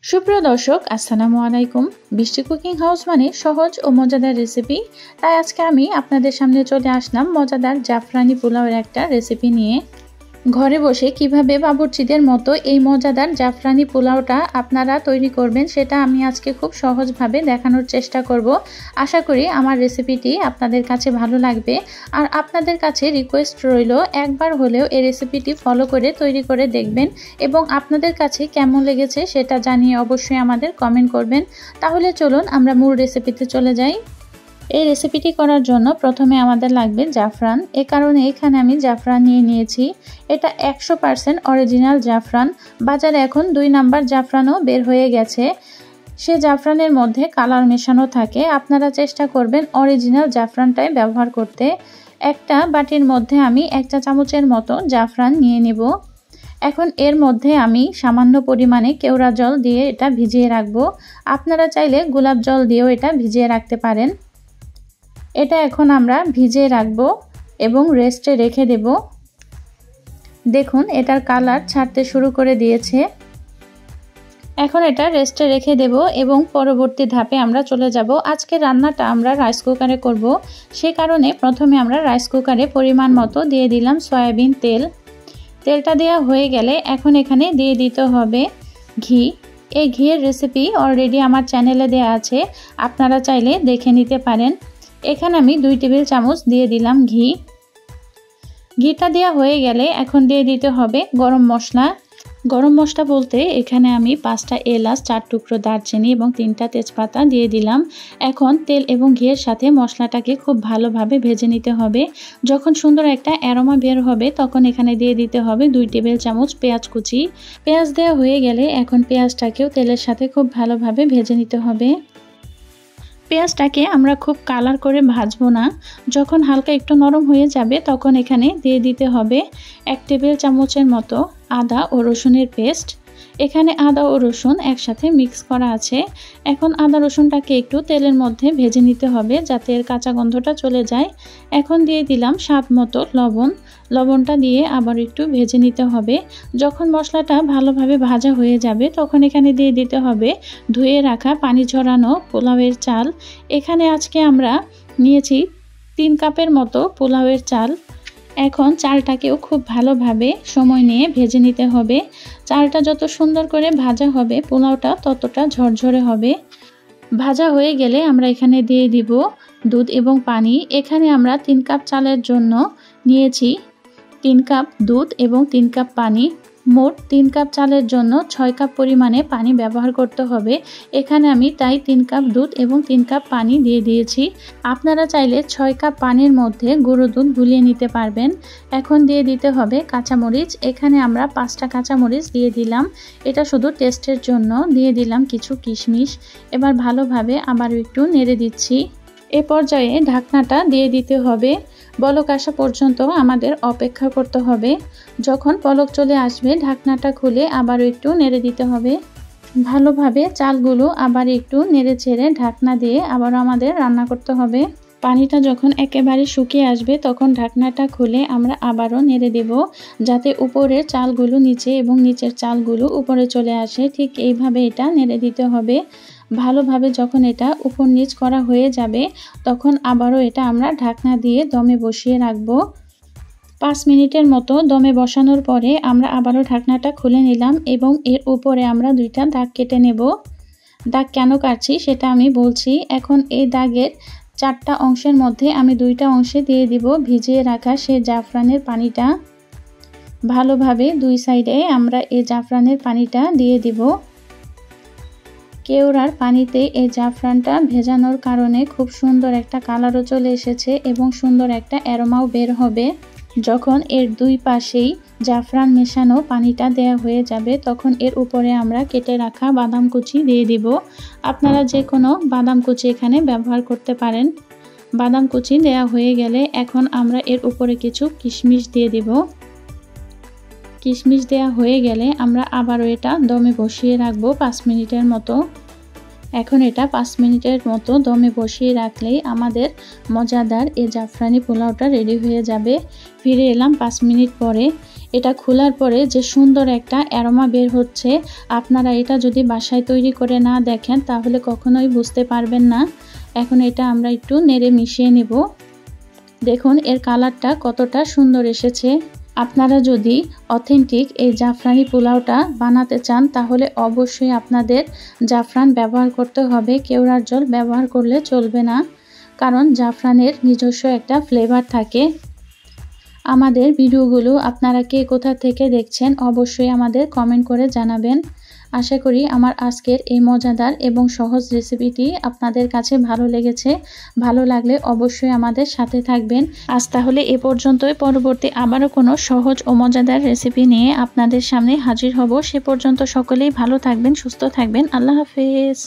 সুপ্রিয় দর্শক, আসসালামু আলাইকুম। বৃষ্টি কুকিং হাউস মানে সহজ ও মজাদার রেসিপি। তাই আজকে আমি আপনাদের সামনে চলে আসলাম মজাদার জাফরানি পোলাওয়ের একটা রেসিপি নিয়ে। ঘরে বসে কিভাবে বাবুর্চিদের মতো এই মজাদার জাফরানি পোলাওটা আপনারা তৈরি করবেন সেটা আমি আজকে খুব সহজভাবে দেখানোর চেষ্টা করব। আশা করি আমার রেসিপিটি আপনাদের কাছে ভালো লাগবে। আর আপনাদের কাছে রিকোয়েস্ট রইল, একবার হলেও এই রেসিপিটি ফলো করে তৈরি করে দেখবেন এবং আপনাদের কাছে কেমন লেগেছে সেটা জানিয়ে অবশ্যই আমাদের কমেন্ট করবেন। তাহলে চলুন আমরা মূল রেসিপিতে চলে যাই। এই রেসিপিটি করার জন্য প্রথমে আমাদের লাগবে জাফরান। এ কারণে এখানে আমি জাফরান নিয়েছি। এটা 100% অরিজিনাল জাফরান। বাজারে এখন 2 নাম্বার জাফরানও বের হয়ে গেছে। সে জাফরানের মধ্যে কালার মেশানো থাকে। আপনারা চেষ্টা করবেন অরিজিনাল জাফরানটাই ব্যবহার করতে। একটা বাটির মধ্যে আমি 1 চা চামচের মতো জাফরান নিয়ে নেব। এখন এর মধ্যে আমি সামান্য পরিমাণে কেওড়া জল দিয়ে এটা ভিজিয়ে রাখবো। আপনারা চাইলে গোলাপ জল দিয়েও এটা ভিজিয়ে রাখতে পারেন। এটা এখন আমরা ভিজিয়ে রাখবো এবং রেস্টে রেখে দেব। দেখুন এটার কালার ছাড়তে শুরু করে দিয়েছে। এখন এটা রেস্টে রেখে দেব এবং পরবর্তী ধাপে আমরা চলে যাব। আজকে রান্নাটা আমরা রাইস কুকারে করব। সে কারণে প্রথমে আমরা রাইস কুকারে পরিমাণ মতো দিয়ে দিলাম সয়াবিন তেল। তেলটা দেওয়া হয়ে গেলে এখন এখানে দিয়ে দিতে হবে ঘি। এই ঘিয়ের রেসিপি অলরেডি আমার চ্যানেলে দেওয়া আছে, আপনারা চাইলে দেখে নিতে পারেন। এখানে আমি 2 টেবিল চামচ দিয়ে দিলাম ঘি। ঘিটা দেওয়া হয়ে গেলে এখন দিয়ে দিতে হবে গরম মশলা। গরম মশলা বলতে এখানে আমি 5টা এলাচ, 4 টুকরো দারচিনি এবং 3টা তেজপাতা দিয়ে দিলাম। এখন তেল এবং ঘিয়ের সাথে মশলাটাকে খুব ভালোভাবে ভেজে নিতে হবে। যখন সুন্দর একটা অ্যারোমা বের হবে তখন এখানে দিয়ে দিতে হবে 2 টেবিল চামচ পেঁয়াজ কুচি। পেঁয়াজ দেওয়া হয়ে গেলে এখন পেঁয়াজটাকেও তেলের সাথে খুব ভালোভাবে ভেজে নিতে হবে। পেঁয়াজটাকে আমরা খুব কালার করে ভাজবো না। যখন হালকা একটু নরম হয়ে যাবে তখন এখানে দিয়ে দিতে হবে 1 টেবিল চামচের মতো আদা ও রসুনের পেস্ট। এখানে আদা ও রসুন একসাথে মিক্স করা আছে। এখন আদা রসুনটাকে একটু তেলের মধ্যে ভেজে নিতে হবে যাতে এর কাঁচা গন্ধটা চলে যায়। এখন দিয়ে দিলাম স্বাদ মতো লবণ। লবণটা দিয়ে আবার একটু ভেজে নিতে হবে। যখন মশলাটা ভালোভাবে ভাজা হয়ে যাবে তখন এখানে দিয়ে দিতে হবে ধুয়ে রাখা পানি ঝরানো পোলাওয়ের চাল। এখানে আজকে আমরা নিয়েছি 3 কাপের মতো পোলাওয়ের চাল। এখন চালটাকেও খুব ভালোভাবে সময় নিয়ে ভেজে নিতে হবে। চালটা যত সুন্দর করে ভাজা হবে পোলাওটা ততটা ঝরঝরে হবে। ভাজা হয়ে গেলে আমরা এখানে দিয়ে দিব দুধ এবং পানি। এখানে আমরা 3 কাপ চালের জন্য নিয়েছি 3 কাপ দুধ এবং 3 কাপ পানি। মোট 3 কাপ চালের জন্য 6 কাপ পরিমাণে পানি ব্যবহার করতে হবে। এখানে আমি তাই 3 কাপ দুধ এবং 3 কাপ পানি দিয়ে দিয়েছি। আপনারা চাইলে 6 কাপ পানির মধ্যে গুঁড়ো দুধ গুলিয়ে নিতে পারবেন। এখন দিয়ে দিতে হবে কাঁচামরিচ। এখানে আমরা 5টা কাঁচামরিচ দিয়ে দিলাম। এটা শুধু টেস্টের জন্য। দিয়ে দিলাম কিছু কিশমিশ। এবার ভালোভাবে আবারও একটু নেড়ে দিচ্ছি। এ পর্যায়ে ঢাকনাটা দিয়ে দিতে হবে। বলক আসা পর্যন্ত আমাদের অপেক্ষা করতে হবে। যখন বলক চলে আসবে ঢাকনাটা খুলে আবারও একটু নেড়ে দিতে হবে। ভালোভাবে চালগুলো আবার একটু নেড়ে ছেড়ে ঢাকনা দিয়ে আবারও আমাদের রান্না করতে হবে। পানিটা যখন একেবারে শুকিয়ে আসবে তখন ঢাকনাটা খুলে আমরা আবারও নেড়ে দেব যাতে উপরের চালগুলো নিচে এবং নিচের চালগুলো উপরে চলে আসে। ঠিক এইভাবে এটা নেড়ে দিতে হবে। ভালোভাবে যখন এটা উপর নিচ করা হয়ে যাবে তখন আবারও এটা আমরা ঢাকনা দিয়ে দমে বসিয়ে রাখবো। 5 মিনিটের মতো দমে বসানোর পরে আমরা আবারও ঢাকনাটা খুলে নিলাম এবং এর উপরে আমরা 2টা দাগ কেটে নেব। দাগ কেন কাটছি সেটা আমি বলছি। এখন এই দাগের 4টা অংশের মধ্যে আমি 2টা অংশে দিয়ে দিব ভিজিয়ে রাখা সেই জাফরানের পানিটা। ভালোভাবে 2 সাইডে আমরা এই জাফরানের পানিটা দিয়ে দিব। কেওড়ার পানিতে এই জাফরানটা ভেজানোর কারণে খুব সুন্দর একটা কালারও চলে এসেছে এবং সুন্দর একটা অ্যারোমাও বের হবে। যখন এর 2 পাশেই জাফরান মেশানো পানিটা দেয়া হয়ে যাবে তখন এর উপরে আমরা কেটে রাখা বাদাম কুচি দিয়ে দিব। আপনারা যে কোনো বাদাম কুচি এখানে ব্যবহার করতে পারেন। বাদাম কুচি দেয়া হয়ে গেলে এখন আমরা এর উপরে কিছু কিশমিশ দিয়ে দিব। কিশমিশ দেয়া হয়ে গেলে আমরা আবারও এটা দমে বসিয়ে রাখবো 5 মিনিটের মতো। এখন এটা 5 মিনিটের মতো দমে বসিয়ে রাখলেই আমাদের মজাদার এই জাফরানি পোলাওটা রেডি হয়ে যাবে। ফিরে এলাম 5 মিনিট পরে। এটা খোলার পরে যে সুন্দর একটা অ্যারোমা বের হচ্ছে, আপনারা এটা যদি বাসায় তৈরি করে না দেখেন তাহলে কখনোই বুঝতে পারবেন না। এখন এটা আমরা একটু নেড়ে মিশিয়ে নেব। দেখুন এর কালারটা কতটা সুন্দর এসেছে। আপনারা যদি অথেন্টিক এই জাফরানি পোলাওটা বানাতে চান তাহলে অবশ্যই আপনাদের জাফরান ব্যবহার করতে হবে, কেওড়ার জল ব্যবহার করলে চলবে না, কারণ জাফরানের নিজস্ব একটা ফ্লেভার থাকে। আমাদের ভিডিওগুলো আপনারা কে কোথা থেকে দেখছেন অবশ্যই আমাদের কমেন্ট করে জানাবেন। আশা করি আমার আজকের এই মজাদার এবং সহজ রেসিপিটি আপনাদের কাছে ভালো লেগেছে। ভালো লাগলে অবশ্যই আমাদের সাথে থাকবেন। আজ তাহলে এ পর্যন্তই। পরবর্তী আবারও কোনো সহজ ও মজাদার রেসিপি নিয়ে আপনাদের সামনে হাজির হব। সে পর্যন্ত সকলেই ভালো থাকবেন, সুস্থ থাকবেন। আল্লাহ হাফেজ।